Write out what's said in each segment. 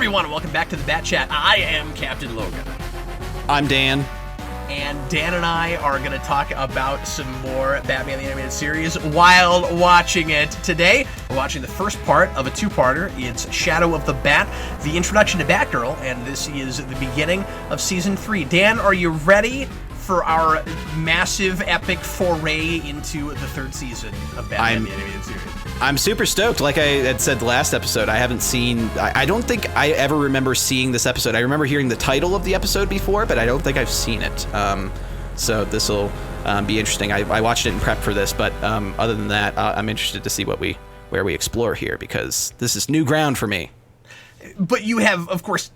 everyone, and welcome back to the Bat Chat. I am Captain Logan. I'm Dan. And Dan and I are going to talk about some more Batman the Animated Series while watching it. Today, we're watching the first part of a two-parter. It's Shadow of the Bat, the introduction to Batgirl, and this is the beginning of Season 3. Dan, are you ready for our massive, epic foray into the third season of Batman the Animated Series? I'm super stoked. Like I had said the last episode, I haven't seen... I don't think I ever remember seeing this episode. I remember hearing the title of the episode before, but I don't think I've seen it. So this will be interesting. I watched it in prep for this, but other than that, I'm interested to see where we explore here, because this is new ground for me. But you had of course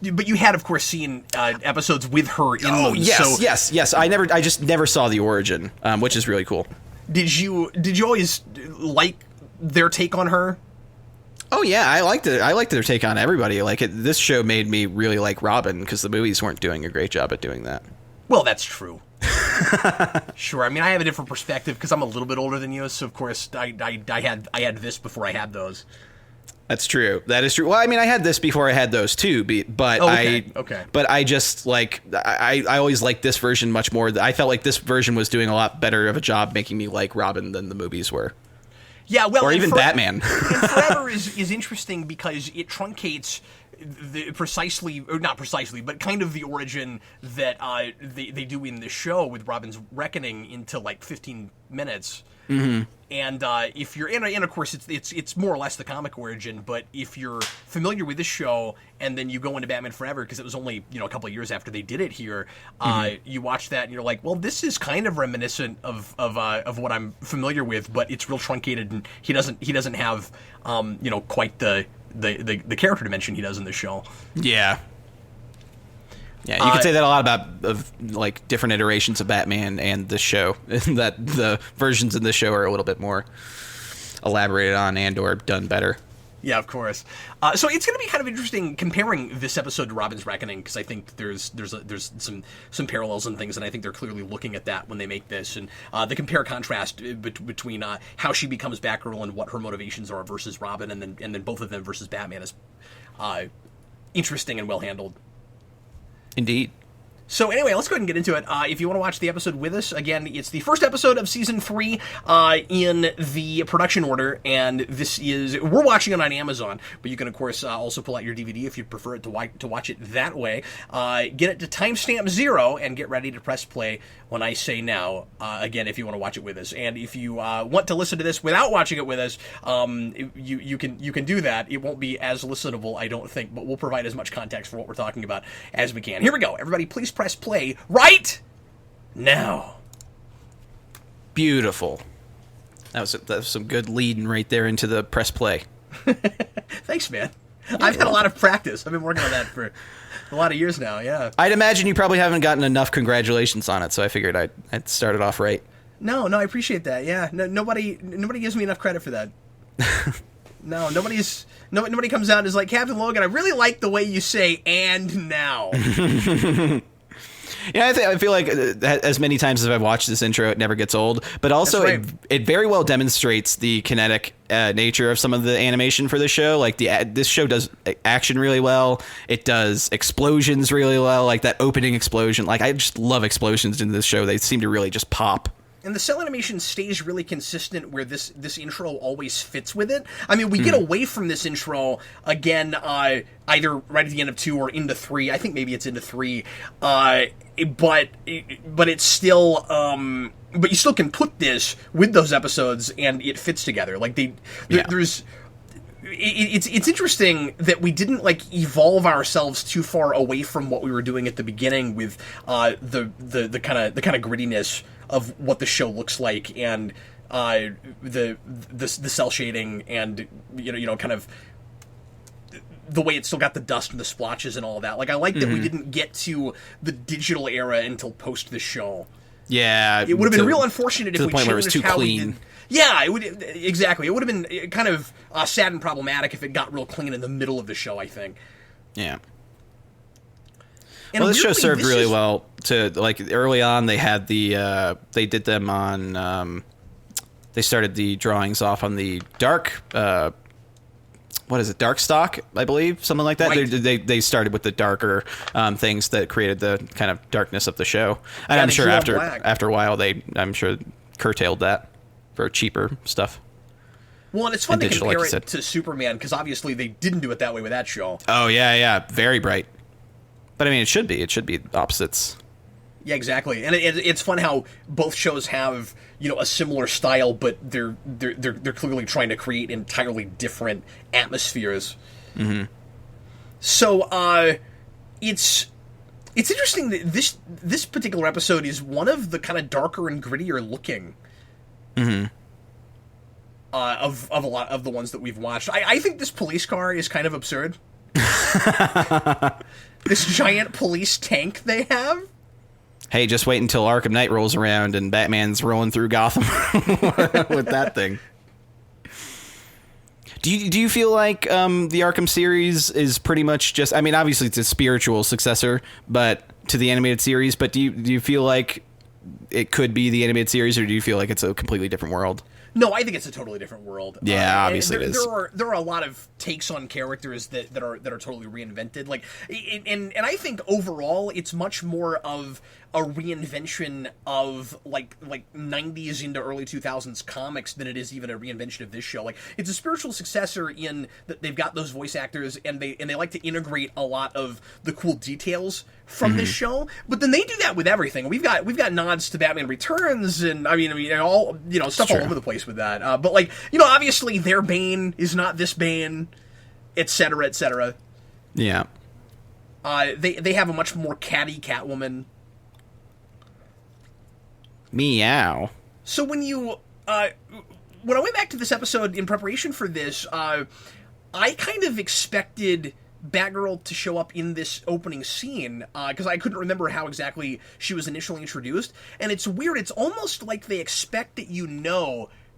seen episodes with her in them. Oh yes. I just never saw the origin, which is really cool. Did you always like their take on her? Oh yeah, I liked it. I liked their take on everybody. This show made me really like Robin, because the movies weren't doing a great job at doing that. Well, that's true. Sure. I mean, I have a different perspective because I'm a little bit older than you, so of course I had this before I had those. That's true. That is true. Well, I mean, I had this before I had those too, but But I just I always liked this version much more. I felt like this version was doing a lot better of a job making me like Robin than the movies were. Yeah, well, or even Batman. And Forever is interesting because it truncates not precisely, but kind of the origin that they do in the show with Robin's Reckoning into like 15 minutes. Mm-hmm. And if you're and of course it's more or less the comic origin, but if you're familiar with this show and then you go into Batman Forever, because it was only a couple of years after they did it here, you watch that and you're like, well, this is kind of reminiscent of what I'm familiar with, but it's real truncated, and he doesn't have quite the character dimension he does in the show. Yeah. Yeah, you could say that a lot about different iterations of Batman and the show, that the versions in the show are a little bit more elaborated on and or done better. Yeah, of course. So it's going to be kind of interesting comparing this episode to Robin's Reckoning, because I think there's some parallels and things, and I think they're clearly looking at that when they make this, and the compare-contrast between how she becomes Batgirl and what her motivations are versus Robin, and then both of them versus Batman is interesting and well handled. Indeed. So anyway, let's go ahead and get into it. If you want to watch the episode with us, again, it's the first episode of Season 3 in the production order, and we're watching it on Amazon, but you can, of course, also pull out your DVD if you prefer it to watch it that way. Get it to timestamp 0 and get ready to press play when I say now, again, if you want to watch it with us. And if you want to listen to this without watching it with us, you can do that. It won't be as listenable, I don't think, but we'll provide as much context for what we're talking about as we can. Here we go. Everybody, please press play right now. Beautiful. That was some good leading right there into the press play. Thanks, man. I've had a lot of practice. I've been working on that for a lot of years now, yeah. I'd imagine you probably haven't gotten enough congratulations on it, so I figured I'd start it off right. No, I appreciate that, yeah. No, nobody gives me enough credit for that. No, nobody comes out and is like, Captain Logan, I really like the way you say "and now." Yeah, I feel like as many times as I've watched this intro, it never gets old. But also, right. it very well demonstrates the kinetic nature of some of the animation for the show. Like this show does action really well. It does explosions really well. Like that opening explosion. Like I just love explosions in this show. They seem to really just pop. And the cell animation stays really consistent, where this intro always fits with it. I mean, we get away from this intro again, either right at the end of 2 or into 3. I think maybe it's into 3. But it's still, but you still can put this with those episodes, and it fits together. Like there's. It's interesting that we didn't evolve ourselves too far away from what we were doing at the beginning with the kind of grittiness of what the show looks like, and the cell shading, and kind of the way it's still got the dust and the splotches and all of that. Like I like that we didn't get to the digital era until post the show. Yeah, it would have been real unfortunate if we changed where it was too how clean. We did. Yeah, it would exactly. It would have been kind of sad and problematic if it got real clean in the middle of the show, I think. Yeah. And well, this show served really well to early on. They had they did them on. They started the drawings off on the dark. What what is it, Darkstalk, I believe, something like that. Right. They started with the darker things that created the kind of darkness of the show, and Yeah, I'm they sure drew on after black. a while I'm sure curtailed that for cheaper stuff. Well, and it's fun to digital, like compare you said. it to Superman, because obviously they didn't do it that way with that show. Oh yeah, very bright. But I mean, it should be opposites. Yeah, exactly. And it's fun how both shows have, a similar style, but they're clearly trying to create entirely different atmospheres. Mm-hmm. So, it's interesting that this particular episode is one of the kind of darker and grittier looking. Mm-hmm. Of a lot of the ones that we've watched. I think this police car is kind of absurd. This giant police tank they have. Hey, just wait until Arkham Knight rolls around and Batman's rolling through Gotham with that thing. Do you feel like the Arkham series is pretty much just? I mean, obviously it's a spiritual successor, but to the animated series. But do you feel like it could be the animated series, or do you feel like it's a completely different world? No, I think it's a totally different world. Yeah, obviously it is. There are a lot of takes on characters that are totally reinvented. Like, and I think overall it's much more of a reinvention of like 90s into early 2000s comics than it is even a reinvention of this show. Like, it's a spiritual successor in that they've got those voice actors and they like to integrate a lot of the cool details from this show. But then they do that with everything. We've got nods to Batman Returns and I mean all stuff all over the place with that. But like obviously their Bane is not this Bane, etc., etc. Yeah. They have a much more catty Catwoman. Meow. So when I went back to this episode in preparation for this, I kind of expected Batgirl to show up in this opening scene because I couldn't remember how exactly she was initially introduced, and it's weird. It's almost like they expect that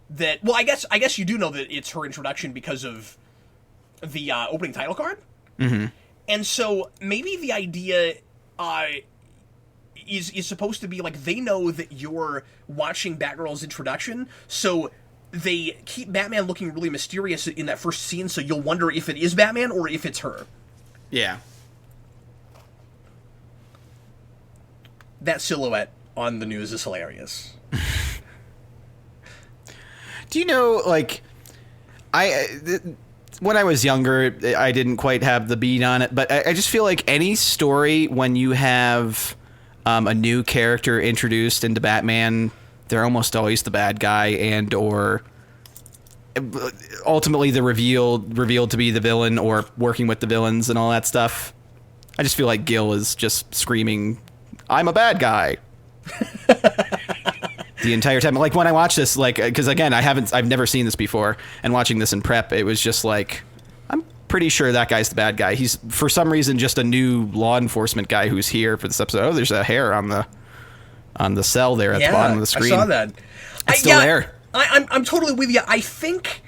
that. Well, I guess you do know that it's her introduction because of the opening title card, and so maybe the idea is supposed to be like they know that you're watching Batgirl's introduction, so they keep Batman looking really mysterious in that first scene, so you'll wonder if it is Batman or if it's her. Yeah. That silhouette on the news is hilarious. Do you know, like, when I was younger, I didn't quite have the beat on it, but I just feel like any story when you have a new character introduced into Batman, they're almost always the bad guy and or ultimately the revealed to be the villain or working with the villains and all that stuff. I just feel like Gil is just screaming, "I'm a bad guy." The entire time. Like when I watch this, like, because again, I've never seen this before, and watching this in prep, it was just like, I'm pretty sure that guy's the bad guy. He's for some reason just a new law enforcement guy who's here for this episode. Oh, there's a hair on the cell there at the bottom of the screen. I saw that. It's still there. I'm totally with you. I think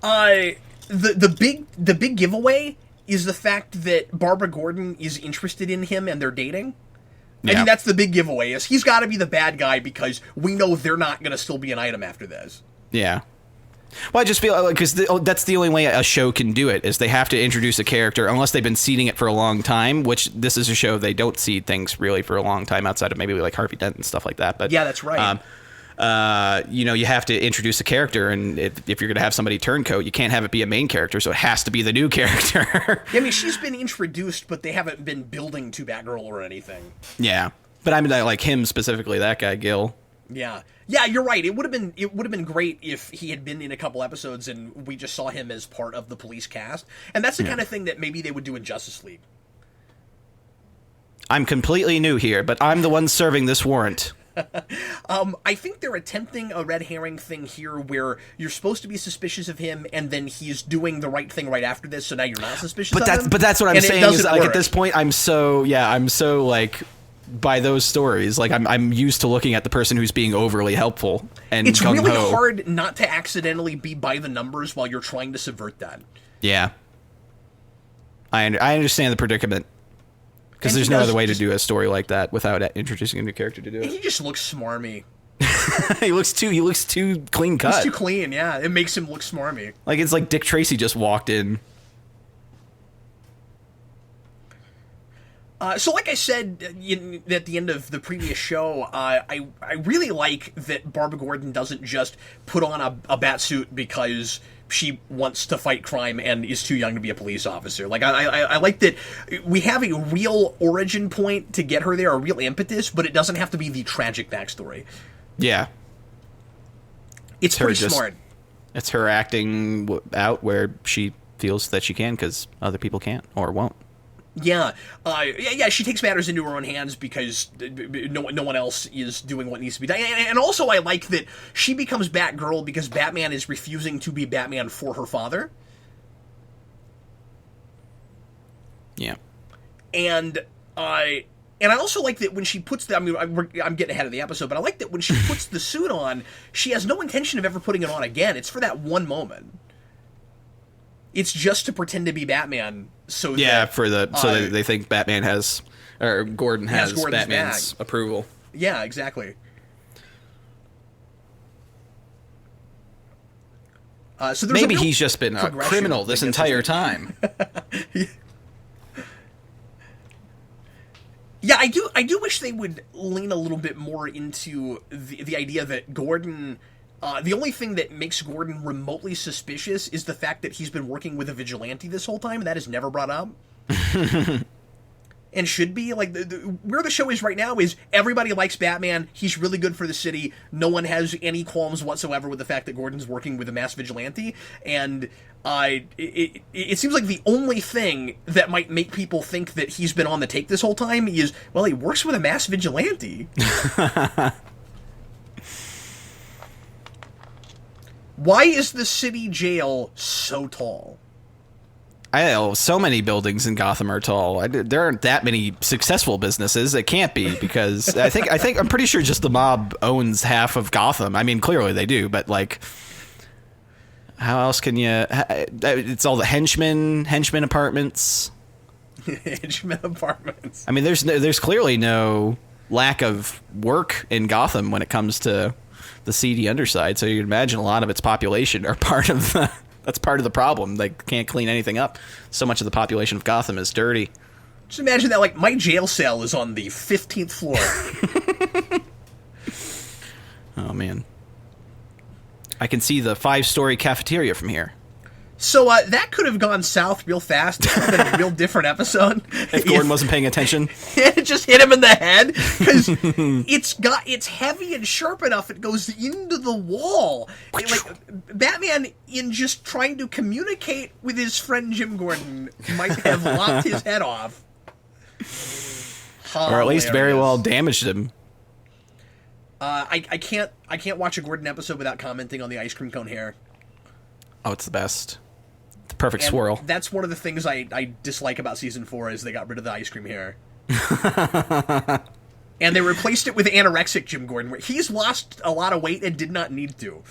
the big giveaway is the fact that Barbara Gordon is interested in him and they're dating. Yeah. I think that's the big giveaway, is he's got to be the bad guy because we know they're not going to still be an item after this. Yeah. Well, I just feel like, because that's the only way a show can do it, is they have to introduce a character, unless they've been seeding it for a long time, which this is a show they don't seed things really for a long time outside of maybe like Harvey Dent and stuff like that. But yeah, that's right. You have to introduce a character, and if you're going to have somebody turncoat, you can't have it be a main character, so it has to be the new character. Yeah, I mean, she's been introduced, but they haven't been building to Batgirl or anything. Yeah, but I mean, like him specifically, that guy Gil. Yeah, you're right. It would have been great if he had been in a couple episodes and we just saw him as part of the police cast, and that's the kind of thing that maybe they would do in Justice League. I'm completely new here, but I'm the one serving this warrant. I think they're attempting a red herring thing here where you're supposed to be suspicious of him and then he's doing the right thing right after this, so now you're not suspicious of him. But that's what I'm saying is, like, work. at this point, I'm so like, by those stories, like, I'm used to looking at the person who's being overly helpful and it's gung-ho. really hard not to accidentally be by the numbers while you're trying to subvert that. Yeah. I understand the predicament. Because there's no other way to do a story like that without introducing a new character to do it. He just looks smarmy. he looks too clean cut. He's too clean, yeah. It makes him look smarmy. Like, it's like Dick Tracy just walked in. So like I said at the end of the previous show, I really like that Barbara Gordon doesn't just put on a bat suit because she wants to fight crime and is too young to be a police officer. Like, I like that we have a real origin point to get her there, a real impetus, but it doesn't have to be the tragic backstory. Yeah. It's pretty smart. It's her acting out where she feels that she can because other people can't or won't. Yeah, she takes matters into her own hands because no one else is doing what needs to be done. And also I like that she becomes Batgirl because Batman is refusing to be Batman for her father. Yeah. And I also like that when she puts the... I mean, I'm getting ahead of the episode, but I like that when she puts the suit on, she has no intention of ever putting it on again. It's for that one moment. It's just to pretend to be Batman, so they think Batman has, or Gordon has Batman's approval. Yeah, exactly. So maybe he's just been a criminal this entire time. Yeah, I do wish they would lean a little bit more into the idea that Gordon... the only thing that makes Gordon remotely suspicious is the fact that he's been working with a vigilante this whole time, and that is never brought up. And should be. Like, where the show is right now is everybody likes Batman, he's really good for the city, no one has any qualms whatsoever with the fact that Gordon's working with a mass vigilante, and it seems like the only thing that might make people think that he's been on the take this whole time is, well, he works with a mass vigilante. Why is the city jail so tall? I know so many buildings in Gotham are tall. There aren't that many successful businesses. It can't be because I'm pretty sure just the mob owns half of Gotham. I mean, clearly they do, but like, how else can you? It's all the henchman apartments. Henchman apartments. I mean, there's clearly no lack of work in Gotham when it comes to the seedy underside, so you can imagine a lot of its population are that's part of the problem. They can't clean anything up. So much of the population of Gotham is dirty. Just imagine that, like, my jail cell is on the 15th floor. Oh, man. I can see the 5-story cafeteria from here. So that could have gone south real fast. It could have been a real different episode. If Gordon wasn't paying attention. It just hit him in the head. Because it's heavy and sharp enough, it goes into the wall. Batman, in just trying to communicate with his friend Jim Gordon, might have lopped his head off. Or at least very well damaged him. I can't watch a Gordon episode without commenting on the ice cream cone hair. Oh, it's the best. The perfect swirl. That's one of the things I dislike about season 4 is they got rid of the ice cream hair. And they replaced it with anorexic Jim Gordon, where he's lost a lot of weight and did not need to.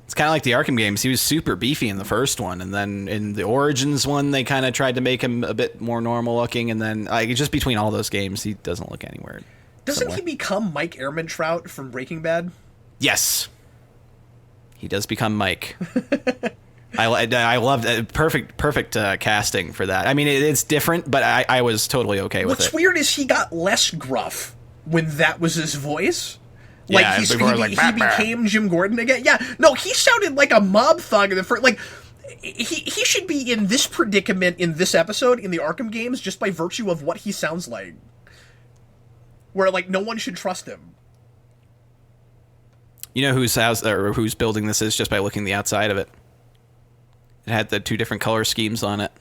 It's kind of like the Arkham games. He was super beefy in the first one, and then in the Origins one, they kind of tried to make him a bit more normal looking, and then just between all those games, he doesn't look anywhere. Doesn't he become Mike Ehrmantraut from Breaking Bad? Yes. He does become Mike. I loved perfect casting for that. I mean, it's different, but I was totally okay with it. What's weird is he got less gruff when that was his voice. Like, yeah, he became Jim Gordon again. Yeah, no, he sounded like a mob thug in the first. Like, he should be in this predicament in this episode in the Arkham games just by virtue of what he sounds like. Where, like, no one should trust him. You know whose house or whose building this is just by looking the outside of it. It had the 2 different color schemes on it.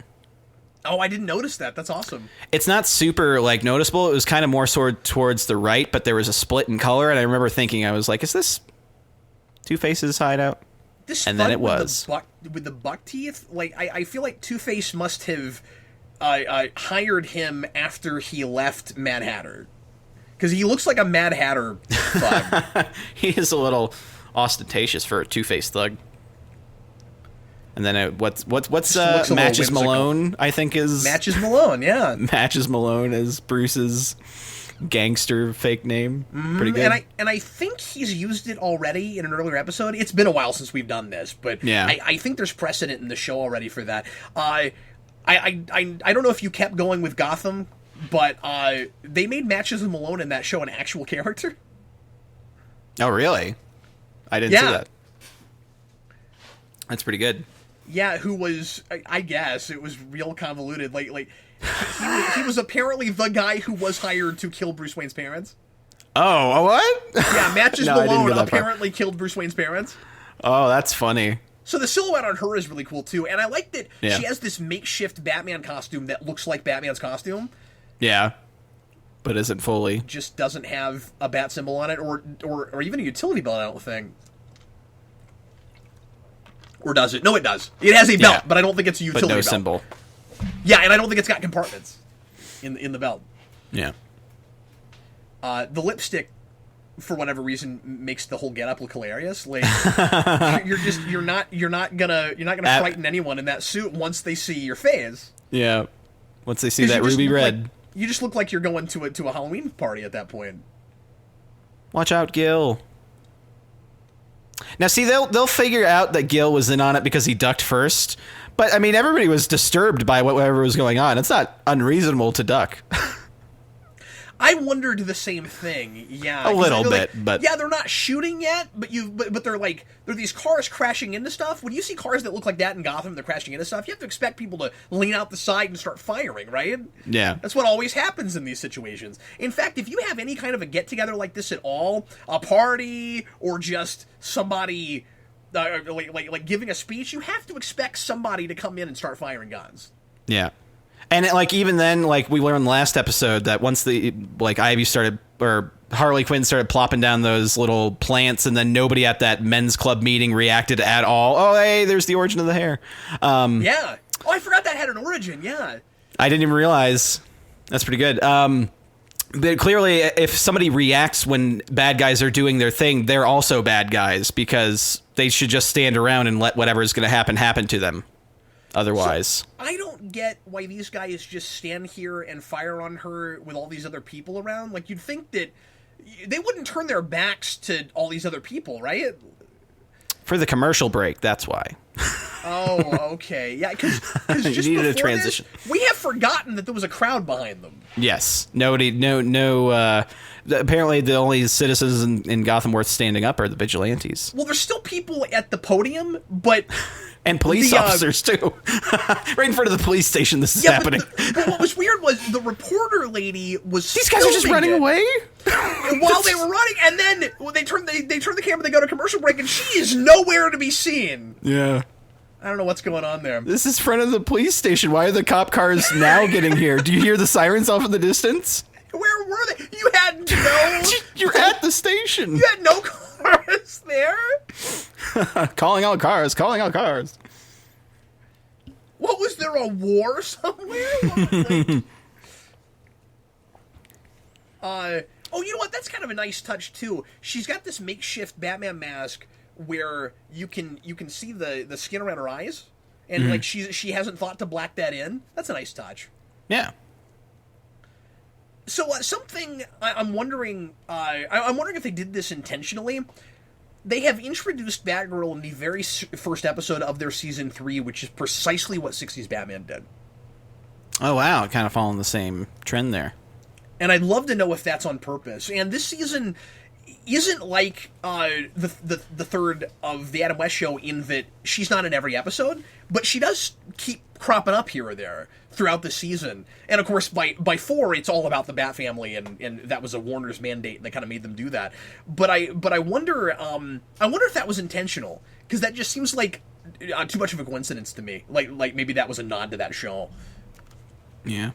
Oh, I didn't notice that. That's awesome. It's not super, like, noticeable. It was kind of more towards the right, but there was a split in color, and I remember thinking, I was like, is this Two-Face's hideout? And then it was. With the buck teeth? Like, I feel like Two-Face must have hired him after he left Mad Hatter. Because he looks like a Mad Hatter thug. He is a little ostentatious for a Two-Face thug. And then what's Matches Malone, I think is... Matches Malone, yeah. Matches Malone is Bruce's gangster fake name. Pretty good. And I think he's used it already in an earlier episode. It's been a while since we've done this, but yeah. I think there's precedent in the show already for that. I don't know if you kept going with Gotham, but they made Matches with Malone in that show an actual character. Oh, really? I didn't see that. That's pretty good. Yeah, who was, I guess, it was real convoluted. Like he was apparently the guy who was hired to kill Bruce Wayne's parents. Oh, what? Yeah, Matches Malone apparently killed Bruce Wayne's parents. Oh, that's funny. So the silhouette on her is really cool, too. And I like that she has this makeshift Batman costume that looks like Batman's costume. Yeah, but isn't fully. Just doesn't have a bat symbol on it, or even a utility belt, I don't think. Or does it? No, it does. It has a belt, but I don't think it's a utility belt. But no symbol. Yeah, and I don't think it's got compartments in the belt. Yeah. The lipstick, for whatever reason, makes the whole getup look hilarious. Like you're not gonna frighten anyone in that suit once they see your face. Yeah. Once they see that ruby red. Like, you just look like you're going to a Halloween party at that point. Watch out, Gil. Now, see, they'll figure out that Gil was in on it because he ducked first. But, I mean, everybody was disturbed by whatever was going on. It's not unreasonable to duck. I wondered the same thing. Yeah, a little bit, like, but yeah, they're not shooting yet. But they're like these cars crashing into stuff. When you see cars that look like that in Gotham, they're crashing into stuff. You have to expect people to lean out the side and start firing, right? Yeah, that's what always happens in these situations. In fact, if you have any kind of a get together like this at all, a party or just somebody like giving a speech, you have to expect somebody to come in and start firing guns. Yeah. And even then, like we learned last episode that once Ivy started, or Harley Quinn started plopping down those little plants, and then nobody at that men's club meeting reacted at all. Oh, hey, there's the origin of the hair. Yeah. Oh, I forgot that had an origin. Yeah. I didn't even realize. That's pretty good. But clearly, if somebody reacts when bad guys are doing their thing, they're also bad guys, because they should just stand around and let whatever is going to happen to them. Otherwise, so, I don't get why these guys just stand here and fire on her with all these other people around. Like, you'd think that they wouldn't turn their backs to all these other people, right? For the commercial break, that's why. Oh, okay. Yeah, because just you needed a before transition. We have forgotten that there was a crowd behind them. Yes. Apparently the only citizens in Gotham worth standing up are the vigilantes. Well, there's still people at the podium, but... And police officers, too. Right in front of the police station, this is happening. But what was weird was the reporter lady was These guys are just running away? While they were running, and then when they turn the camera, they go to commercial break, and she is nowhere to be seen. Yeah. I don't know what's going on there. This is front of the police station. Why are the cop cars now getting here? Do you hear the sirens off in the distance? Where were they? You had no... You're at the station. You had no cars there? Calling out cars. What, was there a war somewhere? Oh, you know what? That's kind of a nice touch, too. She's got this makeshift Batman mask where you can see the skin around her eyes, and like she hasn't thought to black that in. That's a nice touch. Yeah. So something I'm wondering. I'm wondering if they did this intentionally. They have introduced Batgirl in the very first episode of their season 3, which is precisely what 60s Batman did. Oh wow, kind of following the same trend there. And I'd love to know if that's on purpose. And this season isn't like the third of the Adam West show in that she's not in every episode, but she does keep cropping up here or there throughout the season. And of course, by 4, it's all about the Bat family, and that was a Warner's mandate, and they kind of made them do that. But I wonder if that was intentional, because that just seems like too much of a coincidence to me. Like maybe that was a nod to that show. Yeah.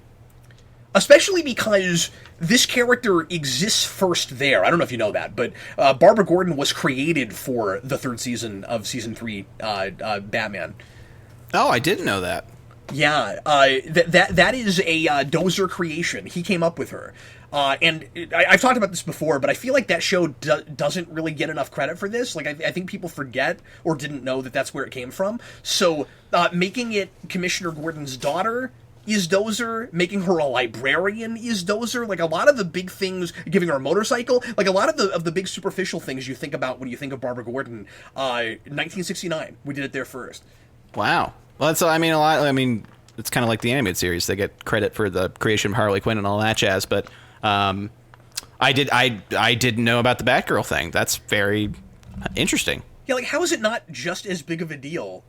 Especially because this character exists first there. I don't know if you know that, but Barbara Gordon was created for the 3rd season of Season 3 Batman. Oh, I didn't know that. Yeah, that is a Dozer creation. He came up with her. And I've talked about this before, but I feel like that show doesn't really get enough credit for this. Like, I think people forget or didn't know that that's where it came from. So making it Commissioner Gordon's daughter is Dozer, making her a librarian is Dozer. Like, a lot of the big things, giving her a motorcycle, like a lot of the big superficial things you think about when you think of Barbara Gordon. 1969, we did it there first. Wow. Well, that's, I mean, a lot. I mean, it's kind of like the animated series. They get credit for the creation of Harley Quinn and all that jazz. But I didn't know about the Batgirl thing. That's very interesting. Yeah, like, how is it not just as big of a deal?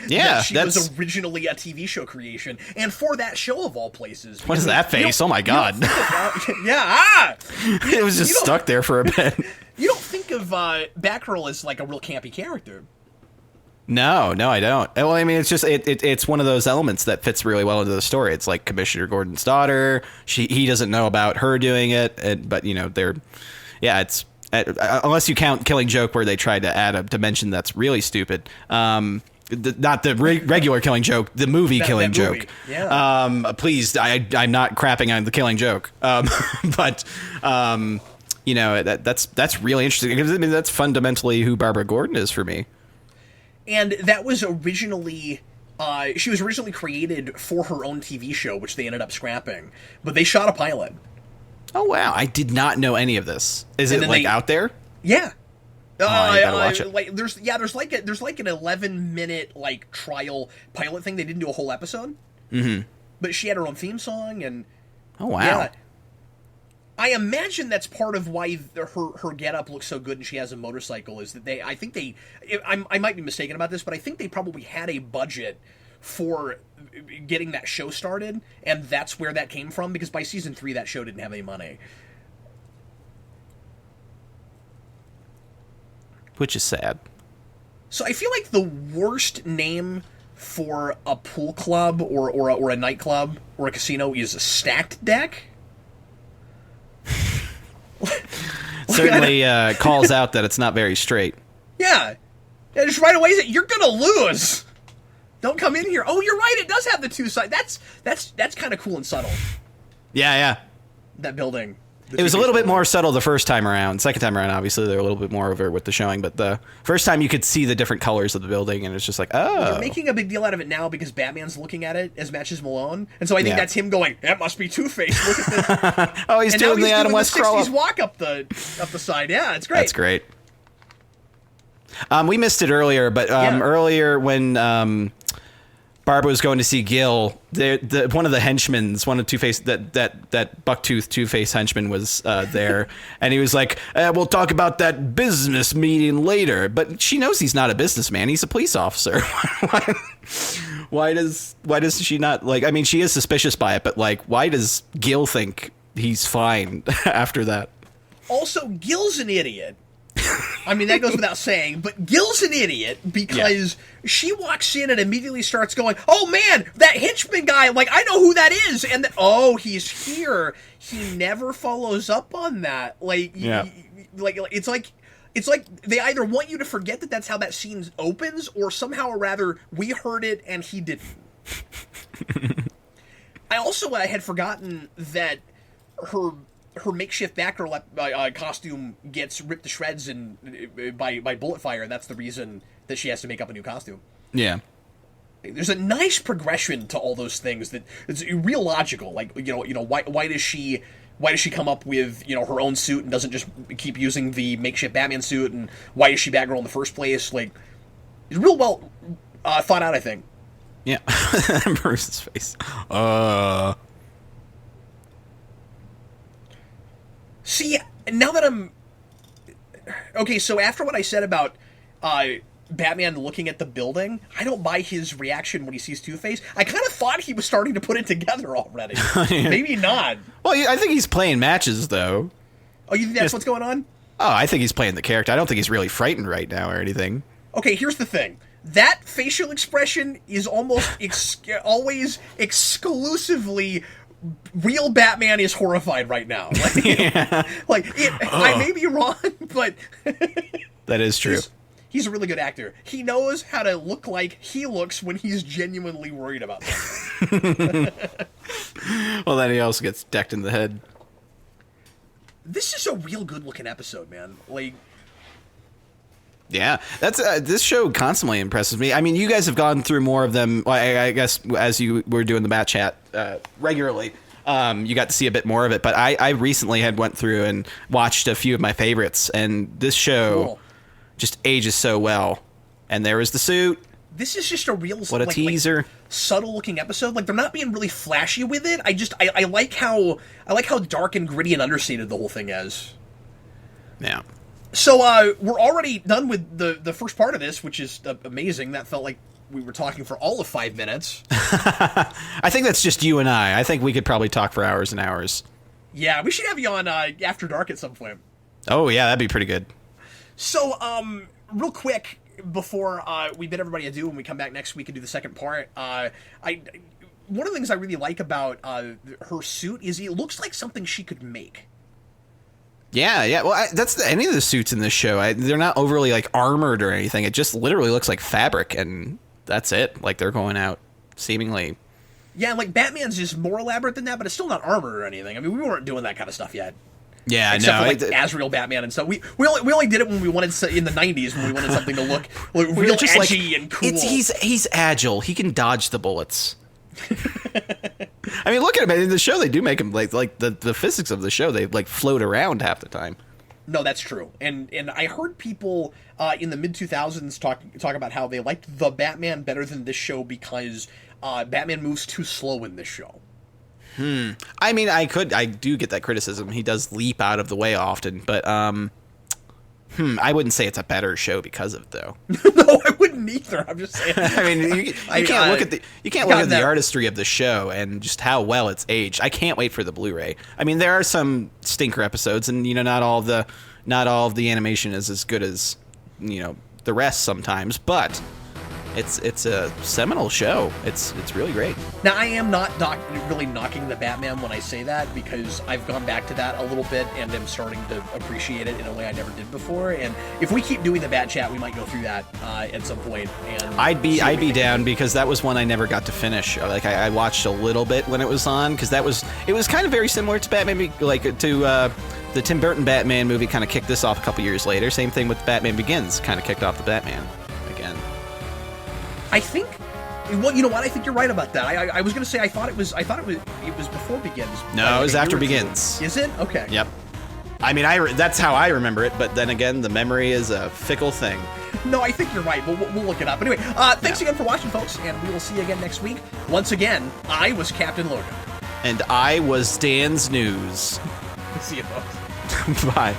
Yeah, that she was originally a TV show creation, and for that show of all places. What is that face? Oh my god! It was just stuck there for a bit. You don't think of Batgirl as like a real campy character. No, I don't. Well, I mean, it's just it's one of those elements that fits really well into the story. It's like Commissioner Gordon's daughter. He doesn't know about her doing it, but it's. Unless you count Killing Joke, where they tried to add a dimension that's really stupid. Not the regular Killing Joke, the movie Killing Joke. Yeah. Please, I'm not crapping on the Killing Joke. But that's really interesting, because I mean that's fundamentally who Barbara Gordon is for me. And that was originally. She was originally created for her own TV show, which they ended up scrapping. But they shot a pilot. Oh wow! I did not know any of this. Is it like out there? Yeah. I gotta watch it. Like there's like an 11-minute like trial pilot thing. They didn't do a whole episode. Mm-hmm. But she had her own theme song, and oh wow! Yeah, I imagine that's part of why her getup looks so good, and she has a motorcycle. Is that I might be mistaken about this, but I think they probably had a budget for getting that show started, and that's where that came from, because by season 3 that show didn't have any money, which is sad. So I feel like the worst name for a pool club or a nightclub or a casino is a Stacked Deck. Certainly calls out that it's not very straight. Yeah, just right away you're gonna lose. Don't come in here. Oh, you're right. It does have the two sides. That's kind of cool and subtle. Yeah. That building. It was a little bit more subtle the first time around. Second time around, obviously, they're a little bit more over with the showing. But the first time, you could see the different colors of the building, and it's just like, oh. They're making a big deal out of it now because Batman's looking at it as Matches Malone, and so I think that's him going, "That must be Two-Face. Look at this." Oh, he's doing the Adam West crawl. 60s walk up the side. Yeah, it's great. That's great. We missed it earlier, but earlier when Barbara was going to see Gil, one of the henchmen, one of Two-Face, that bucktooth Two-Face henchman was there, and he was like, "We'll talk about that business meeting later." But she knows he's not a businessman; he's a police officer. Why does she not like? I mean, she is suspicious by it, but like, why does Gil think he's fine after that? Also, Gil's an idiot. I mean, that goes without saying, but Gil's an idiot because she walks in and immediately starts going, "Oh man, that henchman guy, like, I know who that is," and he's here. He never follows up on that. Like, it's like they either want you to forget that that's how that scene opens, or somehow or rather we heard it and he didn't. I also had forgotten that her makeshift Batgirl costume gets ripped to shreds by bullet fire, and that's the reason that she has to make up a new costume. Yeah. There's a nice progression to all those things that it's real logical. Like, why does she come up with, her own suit and doesn't just keep using the makeshift Batman suit, and why is she Batgirl in the first place? Like, it's real well thought out, I think. Yeah. Bruce's face. See, now that I'm... Okay, so after what I said about Batman looking at the building, I don't buy his reaction when he sees Two-Face. I kind of thought he was starting to put it together already. Maybe not. Well, I think he's playing matches, though. Oh, you think that's what's going on? Oh, I think he's playing the character. I don't think he's really frightened right now or anything. Okay, here's the thing. That facial expression is almost always exclusively... Real Batman is horrified right now. I may be wrong, but that is true. He's a really good actor. He knows how to look like he looks when he's genuinely worried about something. Well, then he also gets decked in the head. This is a real good-looking episode, man. Like, yeah, that's this show constantly impresses me. I mean, you guys have gone through more of them. I guess as you were doing the Bat Chat regularly, you got to see a bit more of it. But I recently had went through and watched a few of my favorites, and this show just ages so well. And there was the suit. this is just a real what a teaser, subtle looking episode. Like they're not being really flashy with it. I like how dark and gritty and understated the whole thing is. Yeah. So we're already done with the first part of this, which is amazing. That felt like we were talking for all of 5 minutes. I think that's just you and I. I think we could probably talk for hours and hours. Yeah, we should have you on After Dark at some point. Oh yeah, that'd be pretty good. So real quick, before we bid everybody adieu when we come back next week and do the second part, one of the things I really like about her suit is it looks like something she could make. Yeah. Well, that's any of the suits in this show. They're not overly like armored or anything. It just literally looks like fabric, and that's it. Like they're going out seemingly. Yeah, like Batman's is more elaborate than that, but it's still not armored or anything. I mean, we weren't doing that kind of stuff yet. Yeah, except for like Azrael Batman and stuff. We only did it when we wanted in the 90s when we wanted something to look real edgy and cool. He's agile. He can dodge the bullets. I mean, look at him in the show. They do make him like the physics of the show. They like float around half the time. No, that's true. And I heard people in the mid 2000s talk about how they liked the Batman better than this show because Batman moves too slow in this show. I mean, I do get that criticism. He does leap out of the way often, but I wouldn't say it's a better show because of it, though. No, I wouldn't either. I'm just saying. I mean, you can't look at the artistry of the show and just how well it's aged. I can't wait for the Blu-ray. I mean, there are some stinker episodes, and not all of the animation is as good as the rest sometimes, but it's a seminal show. It's really great. Now, I am not really knocking the Batman when I say that, because I've gone back to that a little bit and am starting to appreciate it in a way I never did before. And if we keep doing the Bat Chat, we might go through that at some point. And I'd be down, because that was one I never got to finish. Like I watched a little bit when it was on, because it was kind of very similar to Batman, like to the Tim Burton Batman movie. Kind of kicked this off a couple years later. Same thing with Batman Begins. Kind of kicked off the Batman again. I think, well, you know what? I think you're right about that. I was going to say I thought it was before Begins. No, it was after Begins. Is it? Okay. Yep. I mean, that's how I remember it. But then again, the memory is a fickle thing. No, I think you're right. We'll look it up. Anyway, thanks again for watching, folks, and we will see you again next week. Once again, I was Captain Logan. And I was DanzNewz. See you, folks. Bye.